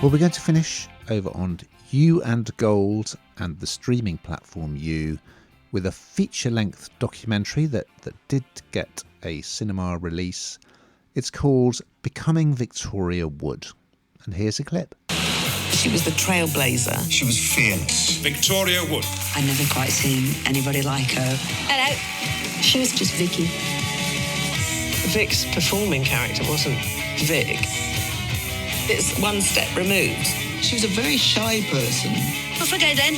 Well, we're going to finish over on You and Gold and the streaming platform You with a feature-length documentary that did get a cinema release. It's called Becoming Victoria Wood. And here's a clip. She was the trailblazer. She was fearless. Victoria Wood. I'd never quite seen anybody like her. Hello. She was just Vicky. Vic's performing character wasn't Vic. It's one step removed. She was a very shy person. Off I go then.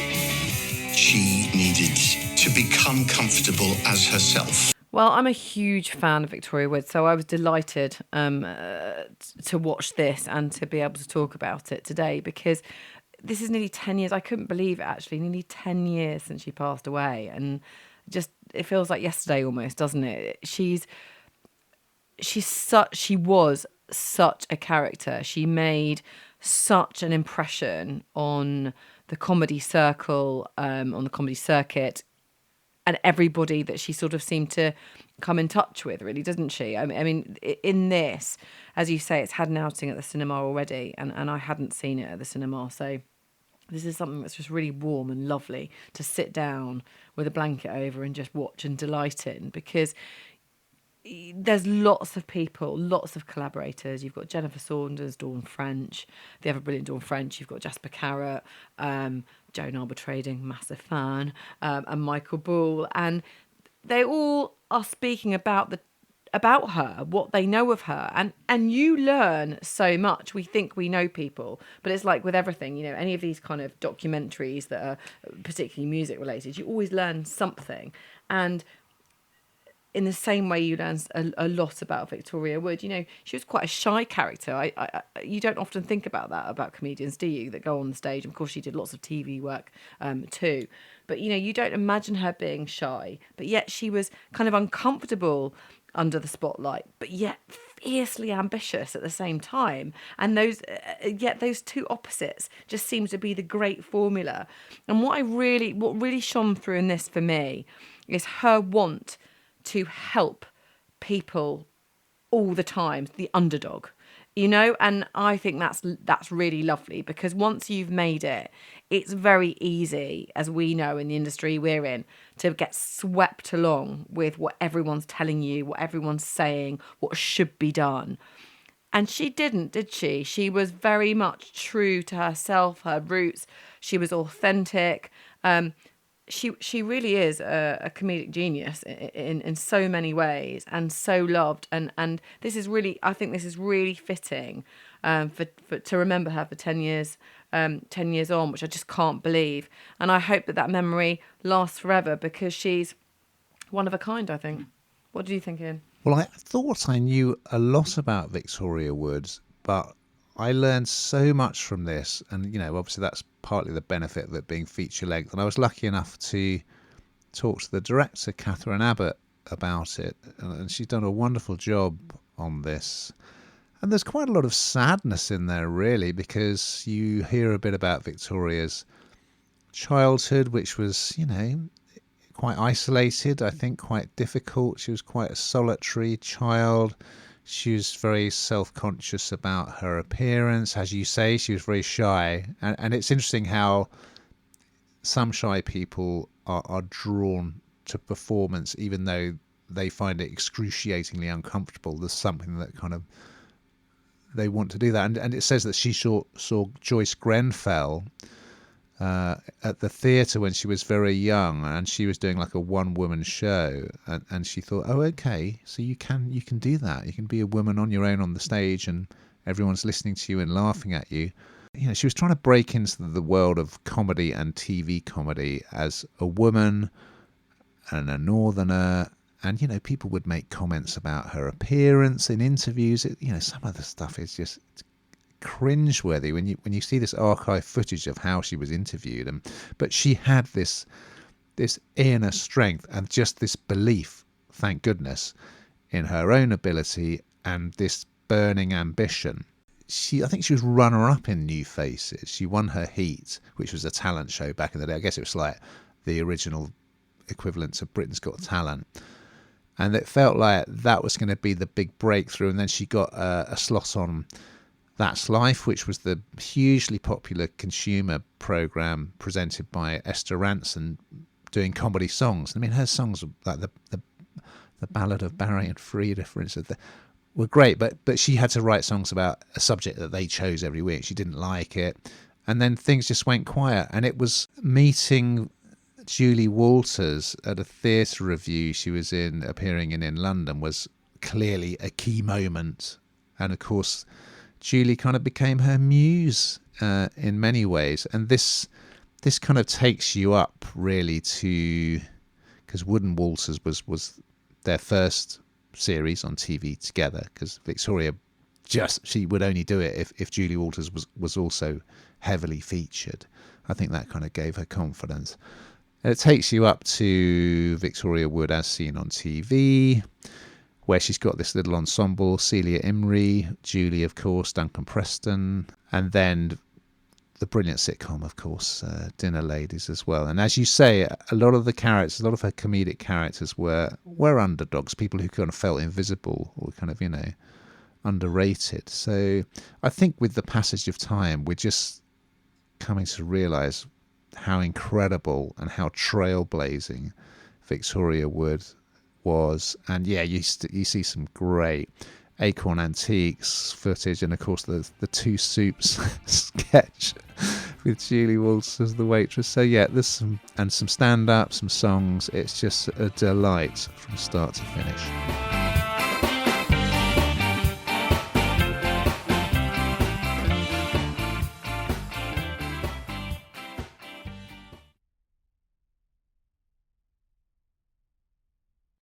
She needed to become comfortable as herself. Well, I'm a huge fan of Victoria Wood, so I was delighted to watch this and to be able to talk about it today, because this is nearly 10 years. I couldn't believe it, actually. Nearly 10 years since she passed away. And just, it feels like yesterday almost, doesn't it? She was such a character. She made such an impression on the comedy circle, on the comedy circuit, and everybody that she sort of seemed to come in touch with, really, doesn't she? I mean, in this, as you say, it's had an outing at the cinema already, and I hadn't seen it at the cinema, so this is something that's just really warm and lovely to sit down with a blanket over and just watch and delight in, because there's lots of people, lots of collaborators. You've got Jennifer Saunders, Dawn French, the ever brilliant Dawn French. You've got Jasper Carrott, Joan Armatrading, massive fan, and Michael Ball, and they all are speaking about her, what they know of her, and you learn so much. We think we know people, but it's like with everything, you know, any of these kind of documentaries that are particularly music related, you always learn something. And in the same way you learn a lot about Victoria Wood, you know, she was quite a shy character. You don't often think about that about comedians, do you, that go on the stage? Of course, she did lots of TV work too. But, you know, you don't imagine her being shy. But yet she was kind of uncomfortable under the spotlight, but yet fiercely ambitious at the same time. And yet those two opposites just seem to be the great formula. And what really shone through in this for me is her want to help people all the time, the underdog, you know. And I think that's really lovely, because once you've made it, it's very easy, as we know in the industry we're in, to get swept along with what everyone's telling you, what everyone's saying, what should be done. And she didn't, did she? She was very much true to herself, her roots. She was authentic. She really is a comedic genius in so many ways, and so loved. And this is really, I think this is really fitting for to remember her for 10 years, 10 years on, which I just can't believe. And I hope that memory lasts forever, because she's one of a kind, I think. What do you think, Ian? Well, I thought I knew a lot about Victoria Wood, but I learned so much from this, and, you know, obviously that's partly the benefit of it being feature length. And I was lucky enough to talk to the director, Catherine Abbott, about it, and she's done a wonderful job on this. And there's quite a lot of sadness in there, really, because you hear a bit about Victoria's childhood, which was, you know, quite isolated, I think, quite difficult. She was quite a solitary child. She was very self-conscious about her appearance. As you say, she was very shy. And it's interesting how some shy people are drawn to performance, even though they find it excruciatingly uncomfortable. There's something that kind of, they want to do that. And it says that she saw Joyce Grenfell at the theatre when she was very young, and she was doing like a one-woman show, and she thought, oh, okay, so you can do that. You can be a woman on your own on the stage, and everyone's listening to you and laughing at you. You know, she was trying to break into the world of comedy and TV comedy as a woman and a northerner. And, you know, people would make comments about her appearance in interviews. You know, some of the stuff is just cringeworthy when you see this archive footage of how she was interviewed. But she had this inner strength and just this belief, thank goodness, in her own ability and this burning ambition. I think she was runner-up in New Faces. She won her Heat, which was a talent show back in the day. I guess it was like the original equivalent to Britain's Got Talent. And it felt like that was going to be the big breakthrough. And then she got a slot on That's Life, which was the hugely popular consumer program presented by Esther Rantzen, doing comedy songs. I mean, her songs like the Ballad of Barry and Frida, for instance, were great, but she had to write songs about a subject that they chose every week. She didn't like it, and then things just went quiet. And it was meeting Julie Walters at a theatre review she was appearing in London was clearly a key moment. And of course, Julie kind of became her muse in many ways. And this kind of takes you up really to, because Wood and Walters was their first series on TV together, because Victoria she would only do it if Julie Walters was also heavily featured. I think that kind of gave her confidence. And it takes you up to Victoria Wood as seen on TV, where she's got this little ensemble: Celia Imrie, Julie, of course, Duncan Preston, and then the brilliant sitcom, of course, Dinner Ladies as well. And as you say, a lot of her comedic characters were underdogs, people who kind of felt invisible or kind of, underrated. So I think with the passage of time, we're just coming to realise how incredible and how trailblazing Victoria Wood was. And yeah, you see some great Acorn Antiques footage, and of course the Two Soups sketch with Julie Walters as the waitress. So yeah, there's some stand-up, some songs. It's just a delight from start to finish.